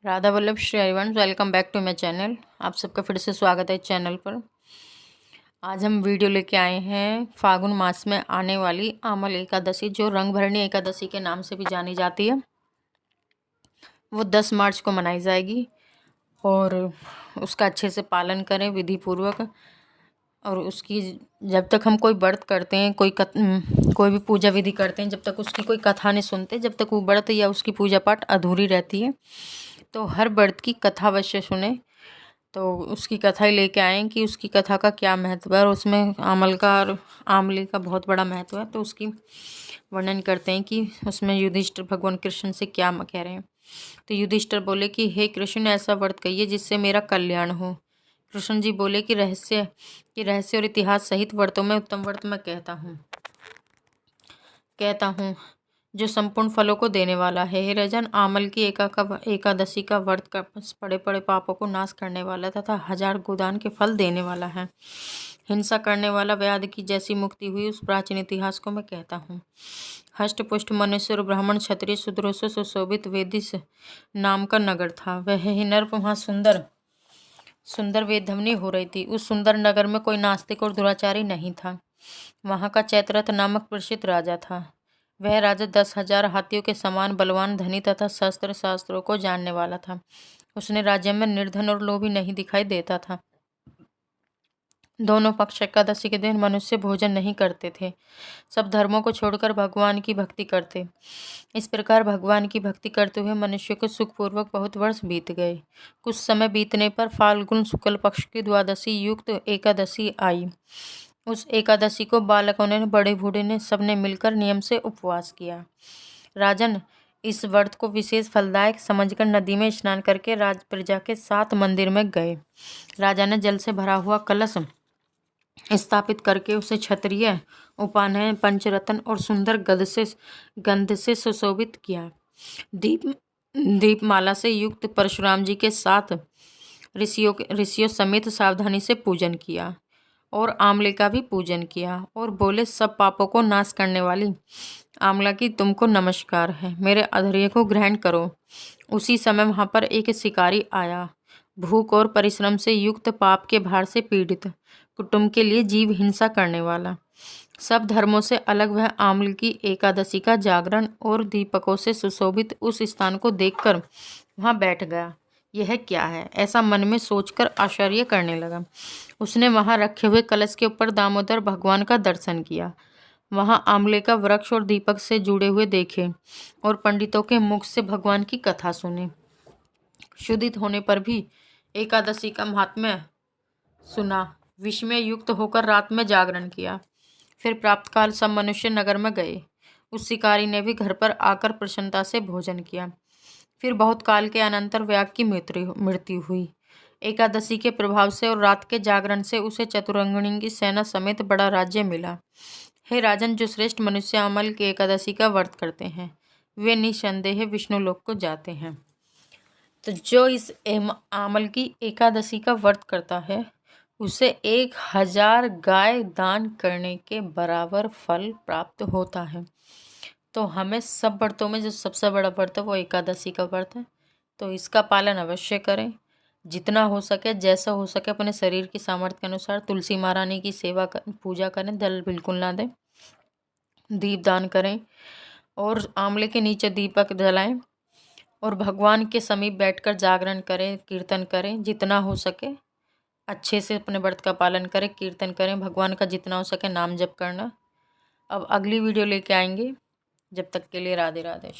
Radha Vallabh Shri Harivansh. Welcome back to my channel. आप सबका फिर से स्वागत है चैनल पर। आज हम वीडियो लेके आए हैं फागुन मास में आने वाली आमल एकादशी, जो रंगभरणी एकादशी के नाम से भी जानी जाती है। वो 10 मार्च को मनाई जाएगी और उसका अच्छे से पालन करें विधि पूर्वक। और उसकी जब तक हम कोई व्रत करते हैं, कोई भी पूजा विधि करते हैं, जब तक उसकी कोई कथा नहीं सुनते, जब तक वो व्रत या उसकी पूजा पाठ अधूरी रहती है। तो हर व्रत की कथा अवश्य सुने। तो उसकी कथा ही लेके आए कि उसकी कथा का क्या महत्व है, और उसमें आमल का और आंवले का बहुत बड़ा महत्व है। तो उसकी वर्णन करते हैं कि उसमें युधिष्ठिर भगवान कृष्ण से क्या कह रहे हैं। तो युधिष्ठिर बोले कि हे कृष्ण, ऐसा व्रत कहिए जिससे मेरा कल्याण हो। कृष्ण जी बोले कि रहस्य और इतिहास सहित व्रतों में उत्तम व्रत मैं कहता हूँ जो संपूर्ण फलों को देने वाला है। हे राजन, आमल की एकादशी का व्रत का पड़े पड़े पापों को नाश करने वाला तथा 1000 गोदान के फल देने वाला है। हिंसा करने वाला व्याध की जैसी मुक्ति हुई, उस प्राचीन इतिहास को मैं कहता हूँ। हष्ट पुष्ट मनुष्य और ब्राह्मण क्षत्रिय शूद्रों से सुशोभित वेदिस नाम का नगर था। वह ही नर वहाँ सुंदर वेदध्वनि हो रही थी। उस सुंदर नगर में कोई नास्तिक और दुराचारी नहीं था। वहाँ का चैत्ररथ नामक प्रसिद्ध राजा था। वह राजा 10,000 हाथियों के समान बलवान, धनी तथा शस्त्र शास्त्रों को जानने वाला था। उसने राज्य में निर्धन और लोभी नहीं दिखाई देता था। दोनों पक्ष एकादशी के दिन मनुष्य भोजन नहीं करते थे। सब धर्मों को छोड़कर भगवान की भक्ति करते। इस प्रकार भगवान की भक्ति करते हुए मनुष्य को सुखपूर्वक बहुत वर्ष बीत गए। कुछ समय बीतने पर फाल्गुन शुक्ल पक्ष की द्वादशी युक्त एकादशी आई। उस एकादशी को बालकों ने, बड़े बूढ़े ने, सबने मिलकर नियम से उपवास किया। राजन, इस व्रत को विशेष फलदायक समझकर नदी में स्नान करके राज प्रजा के साथ मंदिर में गए। राजा ने जल से भरा हुआ कलश स्थापित करके उसे क्षत्रिय उपानय, पंचरत्न और सुंदर गंध से सुशोभित किया। दीपमाला से युक्त परशुराम जी के साथ ऋषियों समेत सावधानी से पूजन किया और आंवले का भी पूजन किया और बोले, सब पापों को नाश करने वाली आंवला की तुमको नमस्कार है, मेरे अधर्य को ग्रहण करो। उसी समय वहां पर एक शिकारी आया। भूख और परिश्रम से युक्त, पाप के भार से पीड़ित, कुटुंब के लिए जीव हिंसा करने वाला, सब धर्मों से अलग वह आंवल की एकादशी का जागरण और दीपकों से सुशोभित उस स्थान को देखकर वहां बैठ गया। यह क्या है, ऐसा मन में सोचकर आश्चर्य करने लगा। उसने वहां रखे हुए कलश के ऊपर दामोदर भगवान का दर्शन किया, वहां आंवले का वृक्ष और दीपक से जुड़े हुए देखे और पंडितों के मुख से भगवान की कथा सुनी। शुद्धित होने पर भी एकादशी का महात्म्य सुना। विस्मय युक्त होकर रात में जागरण किया। फिर प्रातःकाल सब मनुष्य नगर में गए। उस शिकारी ने भी घर पर आकर प्रसन्नता से भोजन किया। फिर बहुत काल के अनंतर व्याघ की मृत्यु हुई। एकादशी के प्रभाव से और रात के जागरण से उसे चतुरंगिणी की सेना समेत बड़ा राज्य मिला। हे राजन, जो श्रेष्ठ मनुष्य आमल की एकादशी का व्रत करते हैं, वे निसंदेह विष्णु लोक को जाते हैं। तो जो इस आमल की एकादशी का व्रत करता है, उसे 1000 गाय दान करने के बराबर फल प्राप्त होता है। तो हमें सब व्रतों में जो सबसे बड़ा व्रत है वो एकादशी का व्रत है। तो इसका पालन अवश्य करें। जितना हो सके, जैसा हो सके, अपने शरीर की सामर्थ्य के अनुसार तुलसी महारानी की पूजा करें, दल बिल्कुल ना दें, दीप दान करें और आंवले के नीचे दीपक जलाएं और भगवान के समीप बैठकर जागरण करें, कीर्तन करें। जितना हो सके अच्छे से अपने व्रत का पालन करें, कीर्तन करें, भगवान का जितना हो सके नाम जप करना। अब अगली वीडियो लेके आएंगे। जब तक के लिए राधे राधे।